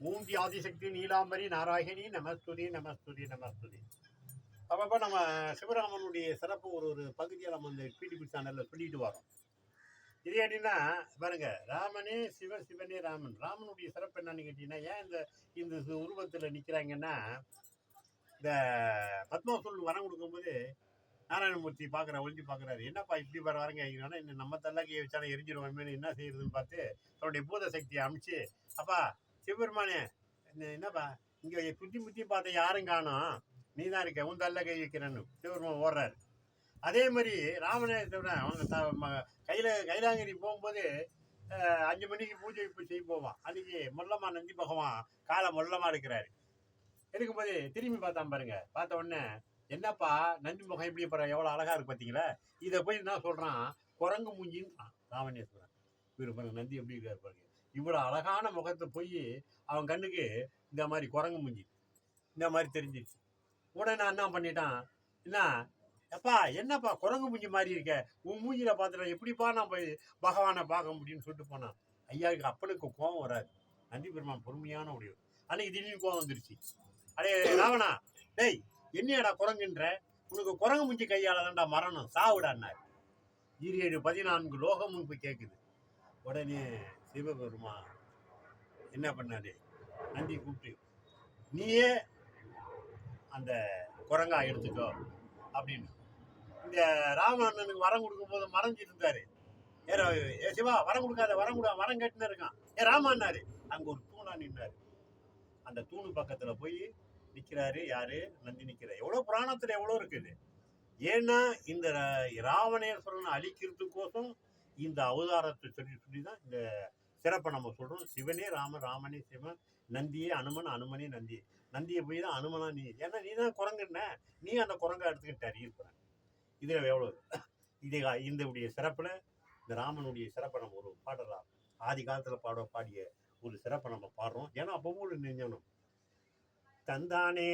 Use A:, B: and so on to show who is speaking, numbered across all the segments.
A: மூர்த்தி ஆதிசக்தி நீலாம்பரி நாராயணி நமஸ்துதி நமஸ்துதி நமஸ்துதி. அப்பப்போ நம்ம சிவராமனுடைய சிறப்பு ஒரு ஒரு பகுதியை நம்ம இந்த பிடிபி சேனலில் சொல்லிட்டு வரோம். இது எப்படின்னா பாருங்க, ராமனே சிவன், சிவனே ராமன். ராமனுடைய சிறப்பு என்னன்னு கேட்டீங்கன்னா, ஏன் இந்த இந்த உருவத்தில் நிற்கிறாங்கன்னா, இந்த பத்மாசுரன் வரம் கொடுக்கும்போது நாராயணமூர்த்தி ஒழிஞ்சு பார்க்குறாரு. என்னப்பா இப்படி வரங்க ஐயா, இன்னும் நம்ம தல்லாக்கியை வச்சாலும் எரிஞ்சிருவோமே, என்ன செய்யறதுன்னு பார்த்து தன்னுடைய பூத சக்தியை அமிச்சு, அப்பா சிவபெருமானே என்னப்பா இங்கே சுற்றி முற்றி பார்த்த யாரும் காணும், நீ தான் இருக்க, உன் தள்ள கை வைக்கிறேன்னு சிவபெருமான் ஓடுறாரு. அதே மாதிரி ராமநேஸ்வரன் அவங்க கைலாங்கிரி போகும்போது 5 மணிக்கு பூஜை செய்ய போவான். அன்னைக்கு மொல்லமா நந்தி பகவான் காலை மொல்லமா இருக்கிறாரு. இருக்கும்போது திரும்பி பார்த்தான் பாருங்க. பார்த்த உடனே என்னப்பா நந்தி முகம் எப்படி எவ்வளோ அழகா இருக்கு பார்த்தீங்களா, இதை போய் என்ன சொல்றான், குரங்கு மூஞ்சின்னு ராமநேஸ்வரன். பாருங்க நந்தி எப்படி இருக்காரு பாருங்க. இவ்வளோ அழகான முகத்தை போய் அவன் கண்ணுக்கு இந்த மாதிரி குரங்கு மூஞ்சி இந்த மாதிரி தெரிஞ்சிருச்சு. உடனே நான் என்ன பண்ணிட்டான், என்ன அப்பா என்னப்பா குரங்கு மூஞ்சி மாதிரி இருக்க, உன் மூஞ்சியில பார்த்துட்டா எப்படிப்பா நான் போய் பகவானை பார்க்க முடியும்னு சொல்லிட்டு போனான். ஐயாவுக்கு அப்பனுக்கு கோபம் வராது. நந்தி பெருமான் பொறுமையான உடையவர். அன்னைக்கு திடீர்னு கோபம் வந்துருச்சு. அடே ராவணா, டேய் என்னையாடா குரங்குன்ற, உனக்கு குரங்கு மூஞ்சி கையால தான்டா மரணம், சாவுடான்னாரு. 17 லோகமும் போய் கேட்குது. உடனே சிவபெருமான் என்ன பண்ணாரு, நந்தி கூப்பிட்டு நீயே அந்த குரங்கா எடுத்துக்கோ அப்படின்னு. இந்த ராமண்ணனுக்கு வரம் கொடுக்கும் போது மறைஞ்சிட்டு இருந்தாரு. ஏ சிவா வரம் கொடுக்காத, வரம் கேட்டுன்னு இருக்கான். ராமான்னாரு. அங்க ஒரு தூணா நின்னாரு. அந்த தூணு பக்கத்துல போய் நிக்கிறாரு. யாரு? நந்தி நிக்கிறார். எவ்வளவு புராணத்துல எவ்வளவு இருக்குது. ஏன்னா இந்த ராவணேஸ்வரனை அழிக்கிறதுக்கோசம் இந்த அவதாரத்தை சொல்லிதான் இந்த சிறப்பை நம்ம சொல்றோம். சிவனே ராமன், ராமனே சிவன், நந்தியே அனுமன், அனுமனே நந்தி. நந்தியை போய் தான் அனுமனா நீ, ஏன்னா நீ தான் குரங்குன்ன, நீ அந்த குரங்கா எடுத்துக்கிட்டாரு இருக்கிற. இதுல எவ்வளவு இந்த சிறப்புல இந்த ராமனுடைய சிறப்பை நம்ம ஒரு பாடலாம். ஆதி காலத்துல பாடிய ஒரு சிறப்பை நம்ம பாடுறோம். ஏன்னா அப்பவும் ஒரு நெஞ்சணும் தந்தானே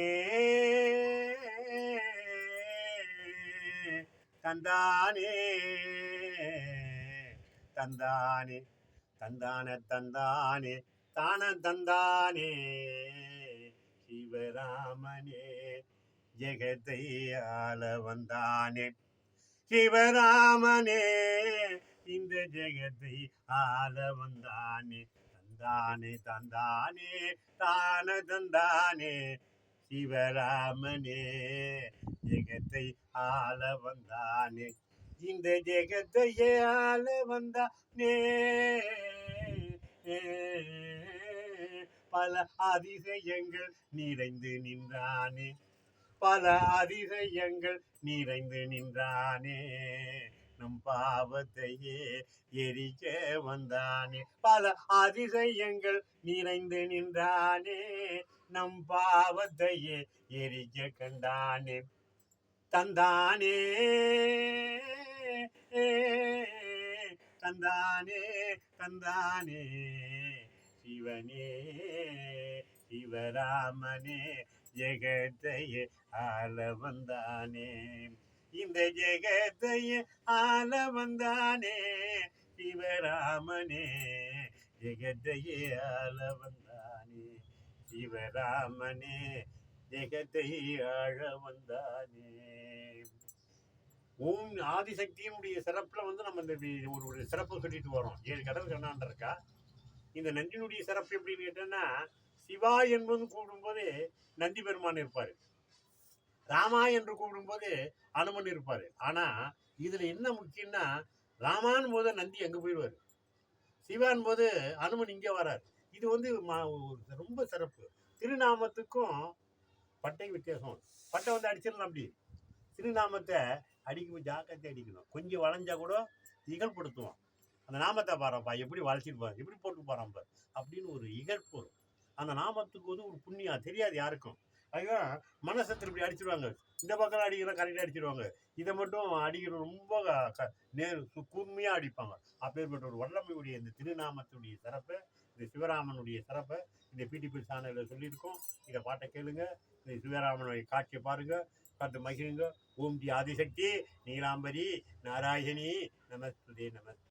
A: தந்தானே தந்தானே தந்தானே தந்தானே தான தந்தானே சிவராமனே ஜெகத்தை ஆள வந்தானே. சிவராமனே இந்த ஜெகத்தை ஆள வந்தானே. தந்தானே தந்தானே தான தந்தானே சிவராமனே ஜெகத்தை ஆள வந்தானே. இந்த ஜெகத்தையே ஆள வந்தானே. பல அதிசயங்கள் நிறைந்து நின்றானே, பல அதிசயங்கள் நிறைந்து நின்றானே. நம் பாவத்தையே எரிக்க வந்தானே. பல அதிசயங்கள் நிறைந்து நின்றானே, நம் பாவத்தையே எரிக்க கண்டானே. தந்தானே தந்தானே தந்தானே சிவனே சிவராமனே ஜெகத்தையே ஆள வந்தானே. இந்த ஜெகத்தையே ஆள வந்தானே. சிவராமனே ஜெகத்தையே ஆள வந்தானே. சிவராமனே ஜெகத்தை ஆழ வந்தானே. ஓம் ஆதிசக்தியினுடைய சிறப்புல நம்ம இந்த ஒரு சிறப்பு சொல்லிட்டு வரோம். 7 கடல் கண்ணாண்ட இருக்கா. இந்த நந்தியினுடைய சிறப்பு எப்படின்னு கேட்டோம்னா, சிவா என்பது கூடும்போது நந்தி பெருமான் இருப்பாரு, ராமா என்று கூடும்போது அனுமன் இருப்பாரு. ஆனா இதுல என்ன முக்கியம்னா, ராமான் போது நந்தி எங்க போயிடுவாரு, சிவான் போது அனுமன் இங்க வராரு. இது ரொம்ப சிறப்பு. திருநாமத்துக்கும் பட்டை வித்தியாசம். பட்டை அடிச்சிடலாம், அப்படி திருநாமத்தை அடிக்கும் ஜாக்கிரதை அடிக்கணும். கொஞ்சம் வளைஞ்சா கூட இகழ்படுத்துவான். அந்த நாமத்தை பாருப்பா எப்படி வளைச்சிருப்பாரு, எப்படி போட்டு போறான் பாரு அப்படின்னு ஒரு இகழ்ப்பு வரும். அந்த நாமத்துக்கு ஒரு புண்ணியம் தெரியாது யாருக்கும். அதுதான் மனசத்தில் இப்படி அடிச்சிருவாங்க. இந்த பக்கம் அடிக்கிற கரெக்டாக அடிச்சிருவாங்க. இதை மட்டும் அடிக்கிற ரொம்ப கூர்மையாக அடிப்பாங்க. அப்பேற்பட்ட ஒரு வல்லமையுடைய இந்த திருநாமத்துடைய சிறப்பை, இந்த சிவராமனுடைய சிறப்பை இந்த பிடிபி சேனலில் சொல்லியிருக்கோம். இதை பாட்டை கேளுங்க, இந்த சிவராமனுடைய காட்சியை பாருங்க, பார்த்து மகிழுங்க. ஓம் டி ஆதிசக்தி நீலாம்பரி நாராயணி நமஸ்துதே நமஸ்தே.